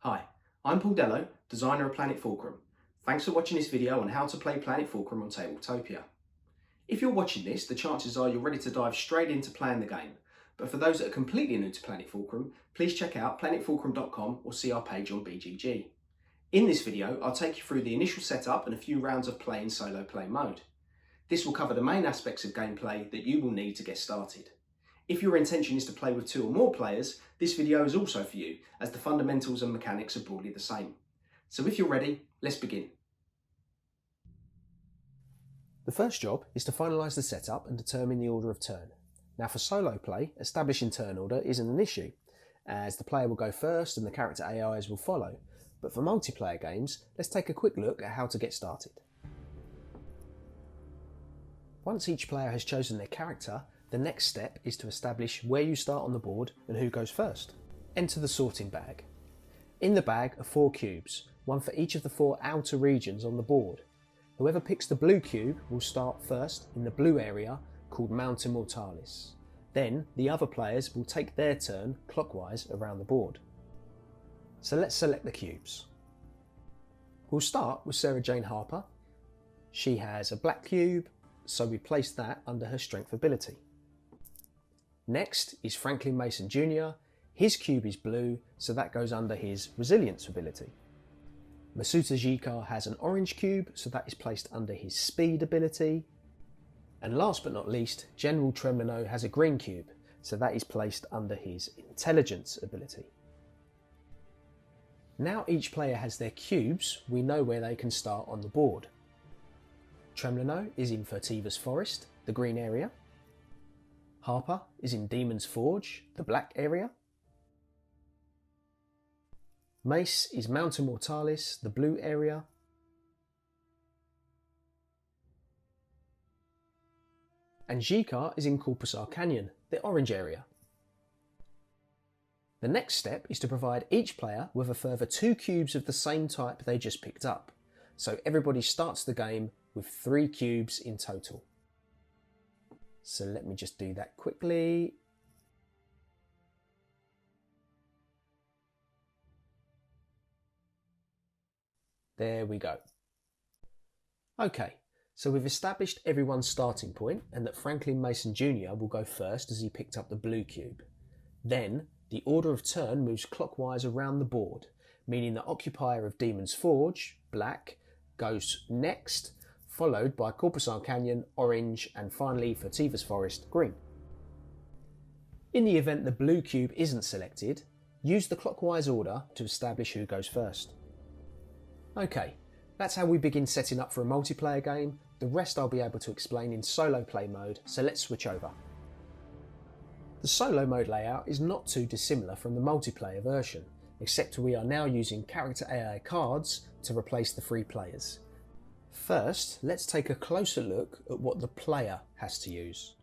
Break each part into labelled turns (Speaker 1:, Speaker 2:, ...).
Speaker 1: Hi, I'm Paul Dello, designer of Planet Fulcrum. Thanks for watching this video on how to play Planet Fulcrum on Tabletopia. If you're watching this, the chances are you're ready to dive straight into playing the game. But for those that are completely new to Planet Fulcrum, please check out planetfulcrum.com or see our page on BGG. In this video, I'll take you through the initial setup and a few rounds of play in solo play mode. This will cover the main aspects of gameplay that you will need to get started. If your intention is to play with 2 or more players, this video is also for you, as the fundamentals and mechanics are broadly the same. So if you're ready, let's begin.
Speaker 2: The first job is to finalise the setup and determine the order of turn. Now for solo play, establishing turn order isn't an issue, as the player will go first and the character AIs will follow. But for multiplayer games, let's take a quick look at how to get started. Once each player has chosen their character, the next step is to establish where you start on the board and who goes first. Enter the sorting bag. In the bag are 4 cubes, one for each of the 4 outer regions on the board. Whoever picks the blue cube will start first in the blue area called Mountain Mortalis. Then the other players will take their turn clockwise around the board. So let's select the cubes. We'll start with Sarah Jane Harper. She has a black cube, so we place that under her strength ability. Next is Franklin Mason Jr. His cube is blue, so that goes under his resilience ability. Masuta Jikar has an orange cube, so that is placed under his speed ability. And last but not least, General Tremlino has a green cube, so that is placed under his intelligence ability. Now each player has their cubes, we know where they can start on the board. Tremlino is in Furtiva's Forest, the green area. Harper is in Demon's Forge, the black area. Mace is Mountain Mortalis, the blue area. And Jikar is in Corpusar Canyon, the orange area. The next step is to provide each player with a further 2 cubes of the same type they just picked up. So everybody starts the game with 3 cubes in total. So let me just do that quickly. There we go. Okay, so we've established everyone's starting point and that Franklin Mason Jr. will go first as he picked up the blue cube. Then the order of turn moves clockwise around the board, meaning the occupier of Demon's Forge, black, goes next, followed by Corpusar Canyon, orange, and finally Furtiva's Forest, green. In the event the blue cube isn't selected, use the clockwise order to establish who goes first. Okay, that's how we begin setting up for a multiplayer game. The rest I'll be able to explain in solo play mode, so let's switch over. The solo mode layout is not too dissimilar from the multiplayer version, except we are now using character AI cards to replace the 3 players. First, let's take a closer look at what the player has to use.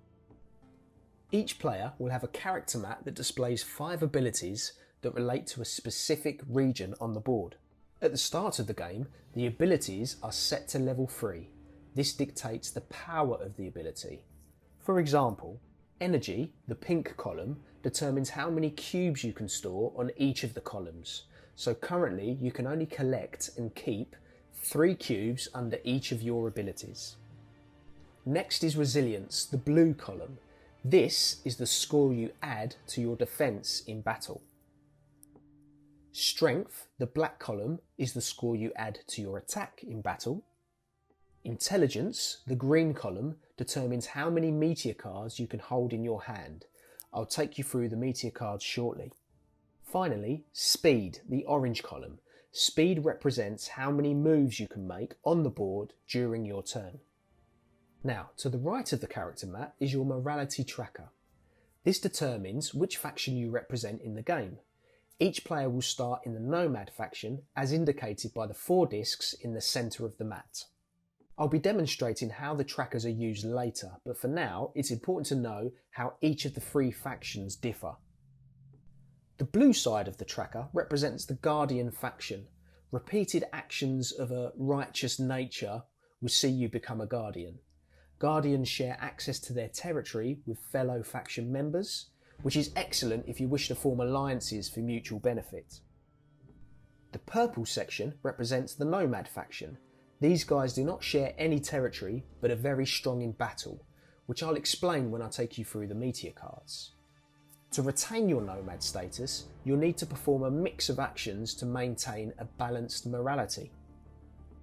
Speaker 2: Each player will have a character mat that displays 5 abilities that relate to a specific region on the board. At the start of the game, the abilities are set to level 3. This dictates the power of the ability. For example, energy, the pink column, determines how many cubes you can store on each of the columns. So currently you can only collect and keep 3 cubes under each of your abilities. Next is resilience, the blue column. This is the score you add to your defense in battle. Strength, the black column, is the score you add to your attack in battle. Intelligence, the green column, determines how many meteor cards you can hold in your hand. I'll take you through the meteor cards shortly. Finally, speed, the orange column. Speed represents how many moves you can make on the board during your turn. Now, to the right of the character mat is your morality tracker. This determines which faction you represent in the game. Each player will start in the Nomad faction, as indicated by the 4 discs in the centre of the mat. I'll be demonstrating how the trackers are used later, but for now it's important to know how each of the 3 factions differ. The blue side of the tracker represents the Guardian faction. Repeated actions of a righteous nature will see you become a Guardian. Guardians share access to their territory with fellow faction members, which is excellent if you wish to form alliances for mutual benefit. The purple section represents the Nomad faction. These guys do not share any territory, but are very strong in battle, which I'll explain when I take you through the Meteor cards. To retain your Nomad status, you'll need to perform a mix of actions to maintain a balanced morality.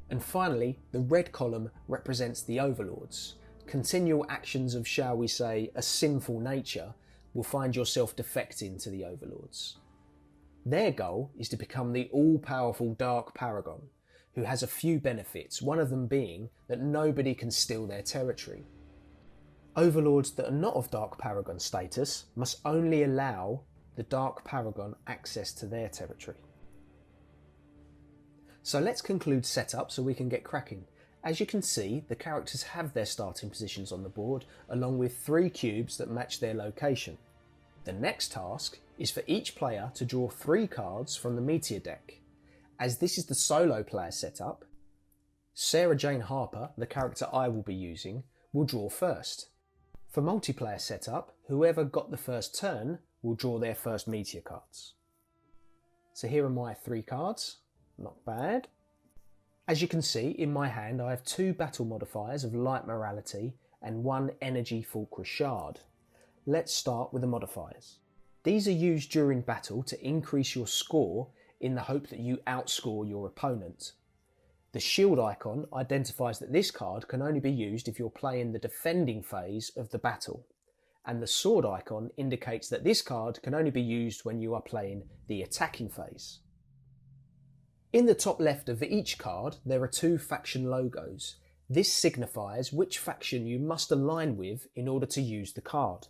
Speaker 2: And finally, the red column represents the Overlords. Continual actions of, shall we say, a sinful nature will find yourself defecting to the Overlords. Their goal is to become the all-powerful Dark Paragon, who has a few benefits, one of them being that nobody can steal their territory. Overlords that are not of Dark Paragon status must only allow the Dark Paragon access to their territory. So let's conclude setup so we can get cracking. As you can see, the characters have their starting positions on the board, along with 3 cubes that match their location. The next task is for each player to draw 3 cards from the Meteor deck. As this is the solo player setup, Sarah Jane Harper, the character I will be using, will draw first. For multiplayer setup, whoever got the first turn will draw their first Meteor cards. So here are my 3 cards, not bad. As you can see, in my hand I have 2 battle modifiers of light morality and 1 energy Fulcra shard. Let's start with the modifiers. These are used during battle to increase your score in the hope that you outscore your opponent. The shield icon identifies that this card can only be used if you're playing the defending phase of the battle, and the sword icon indicates that this card can only be used when you are playing the attacking phase. In the top left of each card there are 2 faction logos. This signifies which faction you must align with in order to use the card.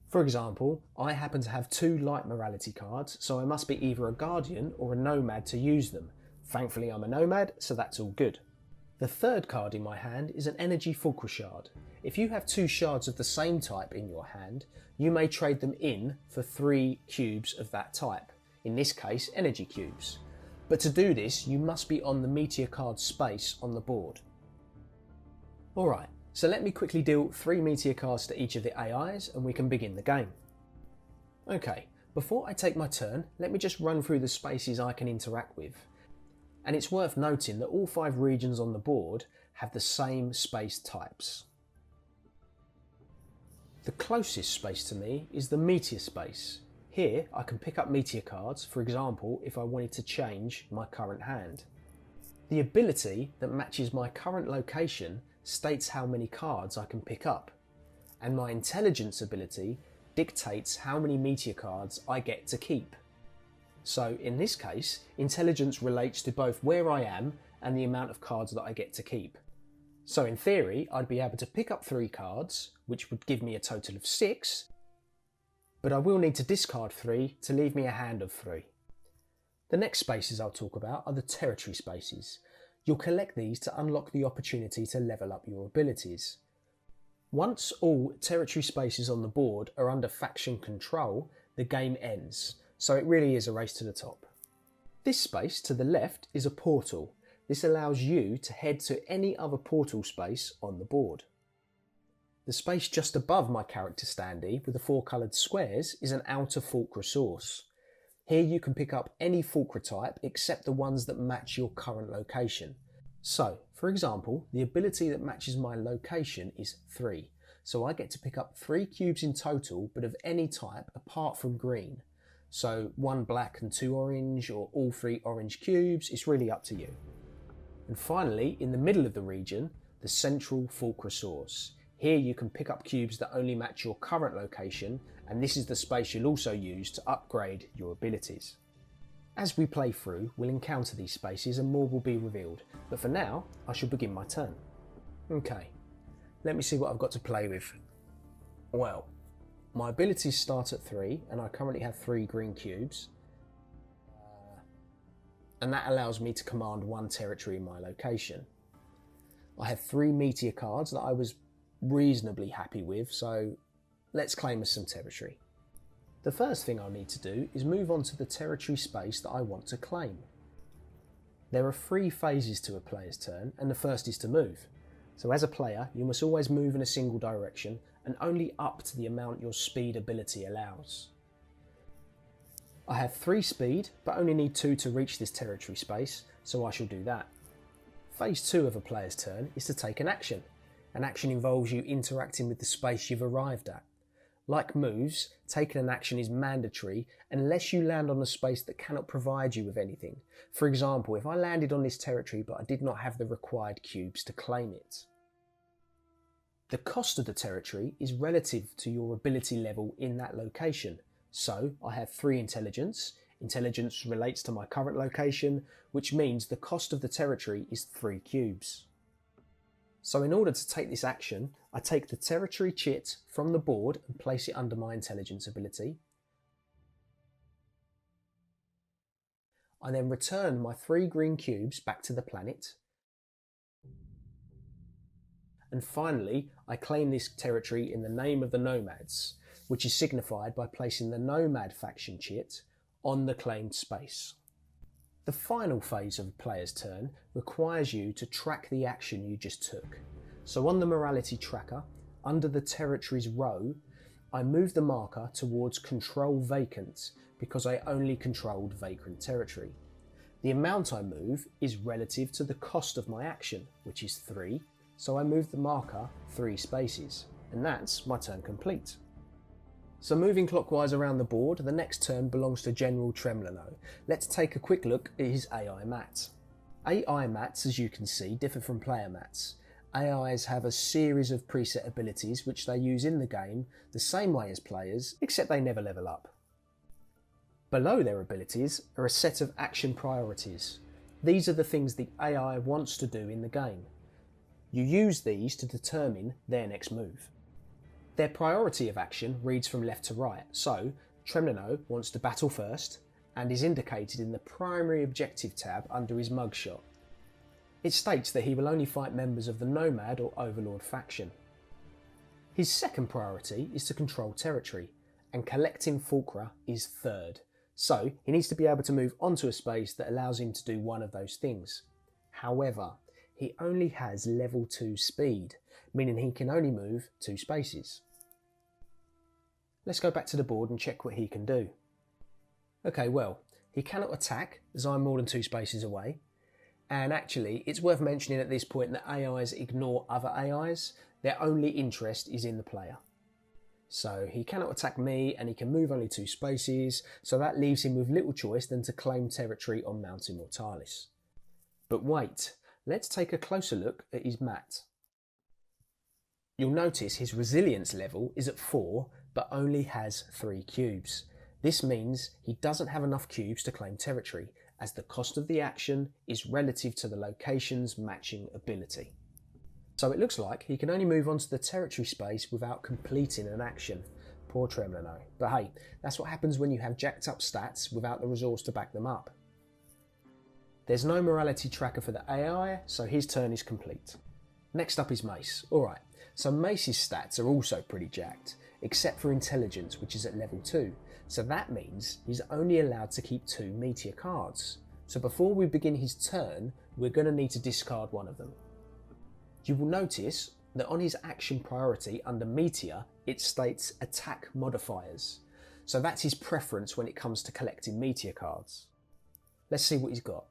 Speaker 2: For example, I happen to have 2 light morality cards, so I must be either a Guardian or a Nomad to use them. Thankfully I'm a Nomad, so that's all good. The third card in my hand is an energy Fulcra shard. If you have 2 shards of the same type in your hand, you may trade them in for 3 cubes of that type, in this case energy cubes. But to do this, you must be on the Meteor card space on the board. Alright, so let me quickly deal 3 Meteor cards to each of the AIs and we can begin the game. Okay, before I take my turn, let me just run through the spaces I can interact with. And it's worth noting that all 5 regions on the board have the same space types. The closest space to me is the Meteor space. Here I can pick up Meteor cards, for example if I wanted to change my current hand. The ability that matches my current location states how many cards I can pick up, and my intelligence ability dictates how many Meteor cards I get to keep. So in this case, intelligence relates to both where I am and the amount of cards that I get to keep. So in theory, I'd be able to pick up 3 cards, which would give me a total of 6, but I will need to discard 3 to leave me a hand of 3. The next spaces I'll talk about are the territory spaces. You'll collect these to unlock the opportunity to level up your abilities. Once all territory spaces on the board are under faction control, the game ends. So it really is a race to the top. This space to the left is a portal. This allows you to head to any other portal space on the board. The space just above my character standee with the 4 coloured squares is an outer Fulcra source. Here you can pick up any Fulcra type except the ones that match your current location. So, for example, the ability that matches my location is 3. So I get to pick up 3 cubes in total, but of any type apart from green. So 1 black and 2 orange, or all 3 orange cubes, it's really up to you. And finally, in the middle of the region, the central Fulcra source. Here you can pick up cubes that only match your current location, and this is the space you'll also use to upgrade your abilities. As we play through, we'll encounter these spaces and more will be revealed, but for now, I shall begin my turn. Okay, let me see what I've got to play with. Well, my abilities start at 3, and I currently have 3 green cubes. And that allows me to command 1 territory in my location. I have 3 Meteor cards that I was reasonably happy with, so let's claim us some territory. The first thing I'll need to do is move on to the territory space that I want to claim. There are 3 phases to a player's turn, and the first is to move. So as a player, you must always move in a single direction and only up to the amount your speed ability allows. I have 3 speed, but only need 2 to reach this territory space, so I shall do that. Phase 2 of a player's turn is to take an action. An action involves you interacting with the space you've arrived at. Like moves, taking an action is mandatory unless you land on a space that cannot provide you with anything. For example, if I landed on this territory but I did not have the required cubes to claim it. The cost of the territory is relative to your ability level in that location. So I have 3 intelligence. Intelligence relates to my current location, which means the cost of the territory is 3 cubes. So in order to take this action, I take the territory chit from the board and place it under my intelligence ability. I then return my 3 green cubes back to the planet. And finally, I claim this territory in the name of the nomads, which is signified by placing the nomad faction chit on the claimed space. The final phase of a player's turn requires you to track the action you just took. So on the morality tracker, under the territories row, I move the marker towards control vacant because I only controlled vacant territory. The amount I move is relative to the cost of my action, which is 3, so I move the marker 3 spaces, and that's my turn complete. So moving clockwise around the board, the next turn belongs to General Tremlino. Let's take a quick look at his AI mats. AI mats, as you can see, differ from player mats. AIs have a series of preset abilities which they use in the game the same way as players, except they never level up. Below their abilities are a set of action priorities. These are the things the AI wants to do in the game. You use these to determine their next move. Their priority of action reads from left to right, so Tremlino wants to battle first and is indicated in the primary objective tab under his mugshot. It states that he will only fight members of the Nomad or Overlord faction. His second priority is to control territory, and collecting Fulcra is third, so he needs to be able to move onto a space that allows him to do one of those things. However, he only has level 2 speed, meaning he can only move 2 spaces. Let's go back to the board and check what he can do. Okay, well, he cannot attack as I'm more than 2 spaces away. And actually, it's worth mentioning at this point that AIs ignore other AIs. Their only interest is in the player. So he cannot attack me and he can move only 2 spaces, so that leaves him with little choice than to claim territory on Mount Immortalis. But wait, let's take a closer look at his mat. You'll notice his resilience level is at 4, but only has 3 cubes. This means he doesn't have enough cubes to claim territory, as the cost of the action is relative to the location's matching ability. So it looks like he can only move onto the territory space without completing an action. Poor Tremlino. But hey, that's what happens when you have jacked up stats without the resource to back them up. There's no morality tracker for the AI, so his turn is complete. Next up is Mace. Alright, so Mace's stats are also pretty jacked, except for intelligence, which is at level 2. So that means he's only allowed to keep 2 Meteor cards. So before we begin his turn, we're going to need to discard one of them. You will notice that on his action priority under Meteor, it states attack modifiers. So that's his preference when it comes to collecting Meteor cards. Let's see what he's got.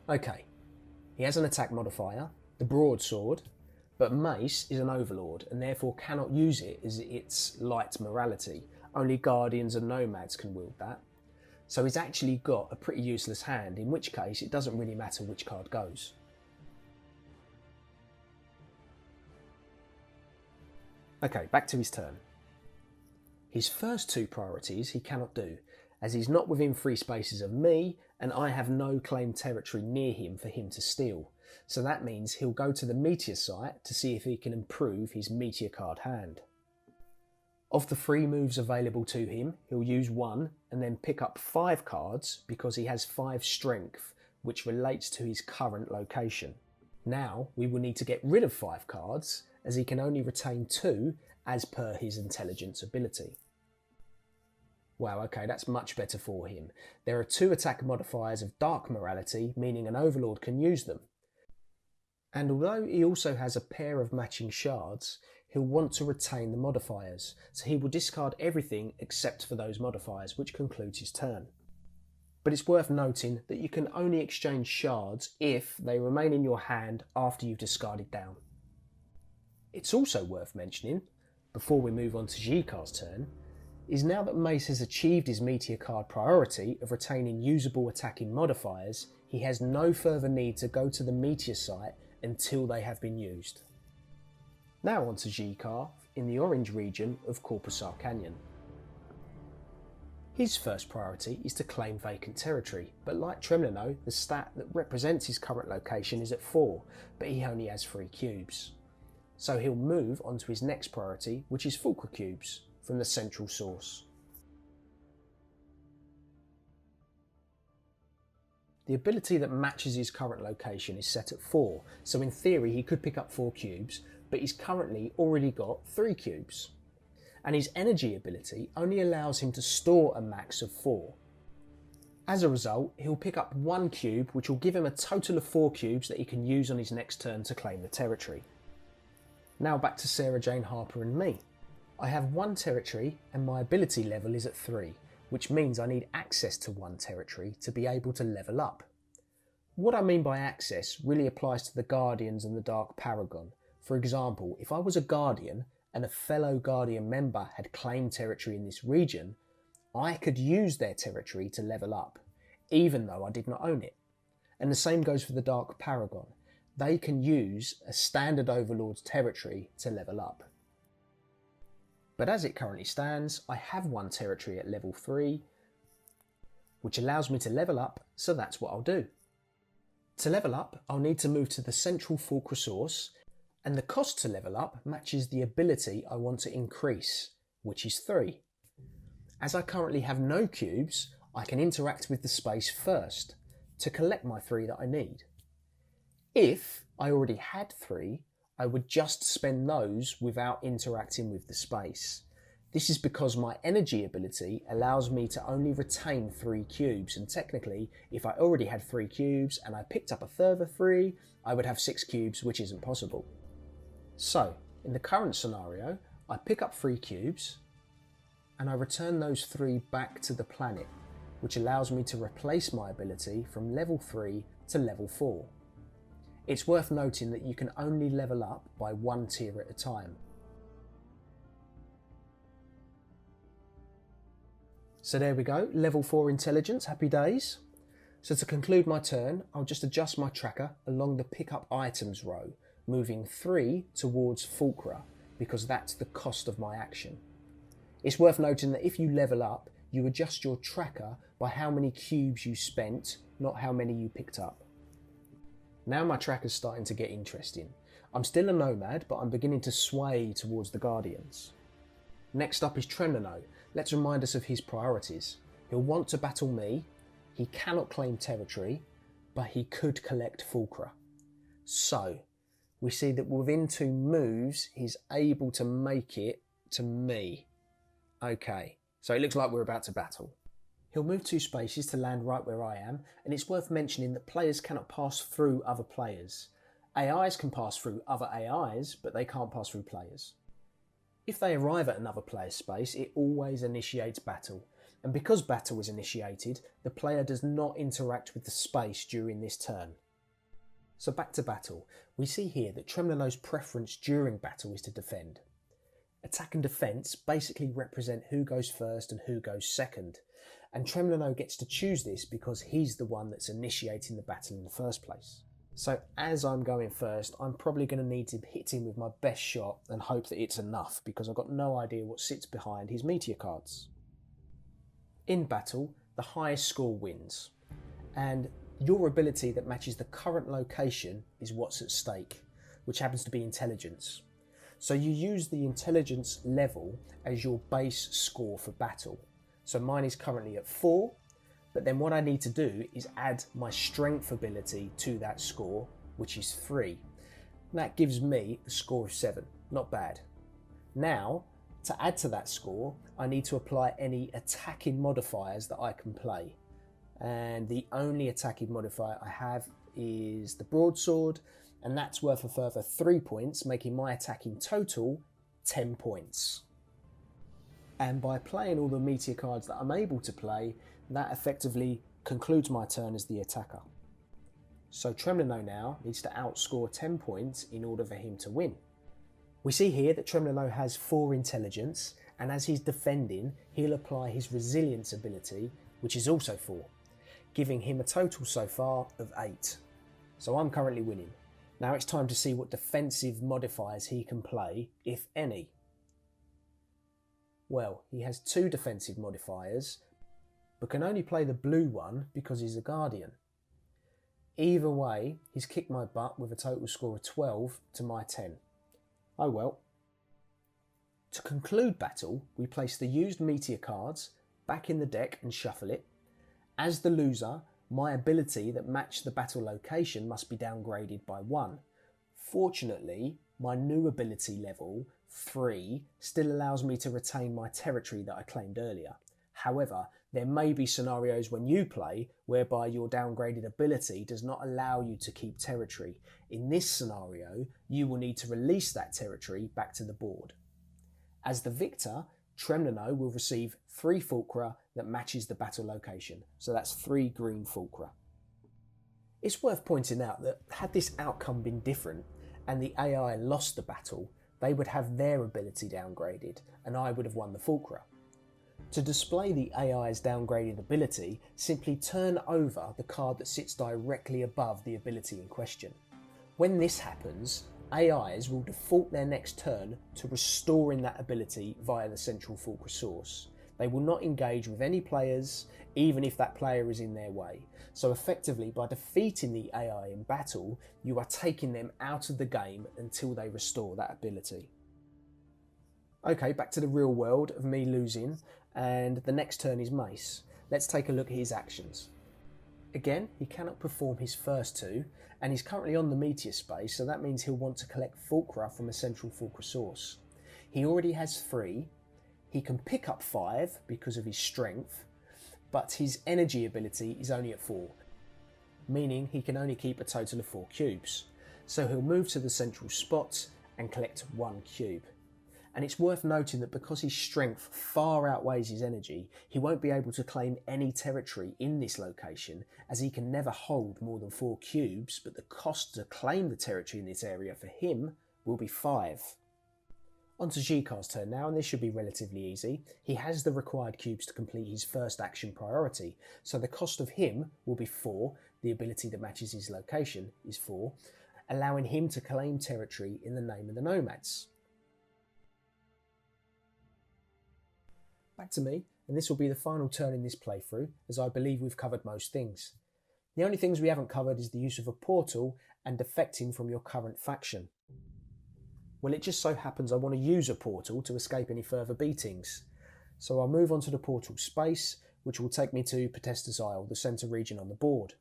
Speaker 2: Okay, he has an attack modifier, the broadsword, but Mace is an overlord and therefore cannot use it as its light morality. Only guardians and nomads can wield that. So he's actually got a pretty useless hand, in which case it doesn't really matter which card goes. Okay, back to his turn. His first 2 priorities he cannot do, as he's not within 3 spaces of me and I have no claimed territory near him for him to steal. So that means he'll go to the Meteor site to see if he can improve his Meteor card hand. Of the 3 moves available to him, he'll use 1 and then pick up 5 cards because he has 5 strength, which relates to his current location. Now we will need to get rid of 5 cards, as he can only retain 2 as per his intelligence ability. Wow, okay, that's much better for him. There are 2 attack modifiers of dark morality, meaning an overlord can use them. And although he also has a pair of matching shards, he'll want to retain the modifiers, so he will discard everything except for those modifiers, which concludes his turn. But it's worth noting that you can only exchange shards if they remain in your hand after you've discarded down. It's also worth mentioning, before we move on to Jikar's turn, is now that Mace has achieved his Meteor card priority of retaining usable attacking modifiers, he has no further need to go to the Meteor site until they have been used. Now on to Jikar in the orange region of Corpusar Canyon. His first priority is to claim vacant territory, but like Tremlino, the stat that represents his current location is at 4, but he only has 3 cubes. So he'll move on to his next priority, which is Fulcra cubes, from the central source. The ability that matches his current location is set at 4, so in theory he could pick up 4 cubes, but he's currently already got 3 cubes. And his energy ability only allows him to store a max of 4. As a result, he'll pick up 1 cube, which will give him a total of 4 cubes that he can use on his next turn to claim the territory. Now back to Sarah Jane Harper and me. I have 1 territory and my ability level is at 3, which means I need access to 1 territory to be able to level up. What I mean by access really applies to the Guardians and the Dark Paragon. For example, if I was a Guardian and a fellow Guardian member had claimed territory in this region, I could use their territory to level up, even though I did not own it. And the same goes for the Dark Paragon. They can use a standard Overlord's territory to level up. But as it currently stands, I have 1 territory at level 3, which allows me to level up, so that's what I'll do. To level up, I'll need to move to the central Fulcra source, and the cost to level up matches the ability I want to increase, which is 3. As I currently have no cubes, I can interact with the space first, to collect my 3 that I need. If I already had 3, I would just spend those without interacting with the space. This is because my energy ability allows me to only retain 3 cubes, and technically, if I already had 3 cubes and I picked up a further 3, I would have 6 cubes, which isn't possible. So, in the current scenario, I pick up 3 cubes, and I return those 3 back to the planet, which allows me to replace my ability from level 3 to level 4. It's worth noting that you can only level up by 1 tier at a time. So there we go, level 4 intelligence, happy days. So to conclude my turn, I'll just adjust my tracker along the pick up items row, moving 3 towards Fulcra, because that's the cost of my action. It's worth noting that if you level up, you adjust your tracker by how many cubes you spent, not how many you picked up. Now my tracker's starting to get interesting. I'm still a nomad, but I'm beginning to sway towards the Guardians. Next up is Tremlino. Let's remind us of his priorities. He'll want to battle me, he cannot claim territory, but he could collect Fulcra. So, we see that within 2 moves, he's able to make it to me. Okay, so it looks like we're about to battle. He'll move 2 spaces to land right where I am, and it's worth mentioning that players cannot pass through other players. AIs can pass through other AIs, but they can't pass through players. If they arrive at another player's space, it always initiates battle, and because battle is initiated, the player does not interact with the space during this turn. So back to battle. We see here that Tremlino's preference during battle is to defend. Attack and defence basically represent who goes first and who goes second, and Tremlino gets to choose this because he's the one that's initiating the battle in the first place. So as I'm going first, I'm probably going to need to hit him with my best shot and hope that it's enough, because I've got no idea what sits behind his Meteor cards. In battle, the highest score wins, and your ability that matches the current location is what's at stake, which happens to be intelligence. So you use the intelligence level as your base score for battle. So mine is currently at 4, but then what I need to do is add my strength ability to that score, which is 3. That gives me a score of 7, not bad. Now, to add to that score, I need to apply any attacking modifiers that I can play. And the only attacking modifier I have is the broadsword, and that's worth a further 3 points, making my attacking total 10 points. And by playing all the Meteor cards that I'm able to play, that effectively concludes my turn as the attacker. So Tremlino now needs to outscore 10 points in order for him to win. We see here that Tremlino has 4 intelligence, and as he's defending, he'll apply his resilience ability, which is also 4, giving him a total so far of 8. So I'm currently winning. Now it's time to see what defensive modifiers he can play, if any. Well, he has 2 defensive modifiers, but can only play the blue one because he's a Guardian. Either way, he's kicked my butt with a total score of 12 to my 10. Oh well. To conclude battle, we place the used Meteor cards back in the deck and shuffle it. As the loser, my ability that matched the battle location must be downgraded by 1. Fortunately, my new ability level, 3, still allows me to retain my territory that I claimed earlier. However, there may be scenarios when you play whereby your downgraded ability does not allow you to keep territory. In this scenario, you will need to release that territory back to the board. As the victor, Tremlino will receive 3 Fulcra that matches the battle location, so that's 3 green Fulcra. It's worth pointing out that had this outcome been different and the AI lost the battle, they would have their ability downgraded and I would have won the Fulcra. To display the AI's downgraded ability, simply turn over the card that sits directly above the ability in question. When this happens, AIs will default their next turn to restoring that ability via the central Fulcra source. They will not engage with any players, even if that player is in their way. So effectively, by defeating the AI in battle, you are taking them out of the game until they restore that ability. Okay, back to the real world of me losing, and the next turn is Mace. Let's take a look at his actions. Again, he cannot perform his first 2, and he's currently on the Meteor space, so that means he'll want to collect Fulcra from a central Fulcra source. He already has 3, he can pick up 5 because of his strength, but his energy ability is only at 4, meaning he can only keep a total of 4 cubes. So he'll move to the central spot and collect 1 cube. And it's worth noting that because his strength far outweighs his energy, he won't be able to claim any territory in this location, as he can never hold more than 4 cubes, but the cost to claim the territory in this area for him will be 5. On to Jikar's turn now, and this should be relatively easy. He has the required cubes to complete his first action priority, so the cost of him will be 4, the ability that matches his location is 4, allowing him to claim territory in the name of the nomads. Back to me, and this will be the final turn in this playthrough, as I believe we've covered most things. The only things we haven't covered is the use of a portal and defecting from your current faction. Well, it just so happens I want to use a portal to escape any further beatings. So I'll move on to the portal space, which will take me to Potesta's Isle, the centre region on the board.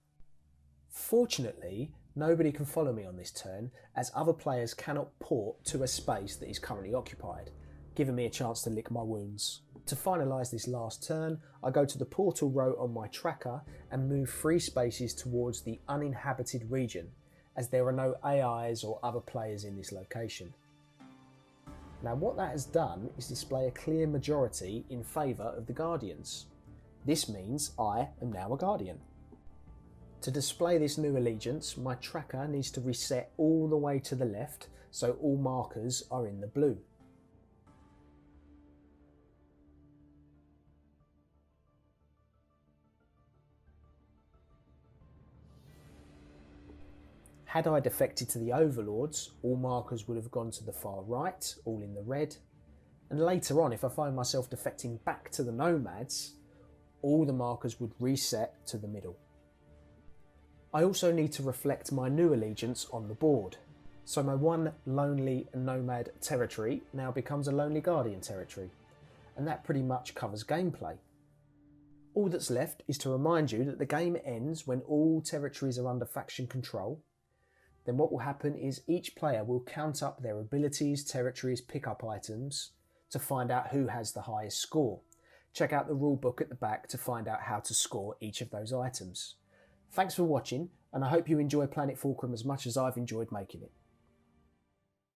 Speaker 2: Fortunately, nobody can follow me on this turn, as other players cannot port to a space that is currently occupied, giving me a chance to lick my wounds. To finalise this last turn, I go to the portal row on my tracker and move 3 spaces towards the uninhabited region, as there are no AIs or other players in this location. Now what that has done is display a clear majority in favour of the Guardians. This means I am now a Guardian. To display this new allegiance, my tracker needs to reset all the way to the left, so all markers are in the blue. Had I defected to the Overlords, all markers would have gone to the far right, all in the red. And later on, if I find myself defecting back to the Nomads, all the markers would reset to the middle. I also need to reflect my new allegiance on the board. So my one lonely Nomad territory now becomes a lonely Guardian territory. And that pretty much covers gameplay. All that's left is to remind you that the game ends when all territories are under faction control. Then what will happen is each player will count up their abilities, territories, pick-up items to find out who has the highest score. Check out the rulebook at the back to find out how to score each of those items. Thanks for watching, and I hope you enjoy Planet Fulcrum as much as I've enjoyed making it.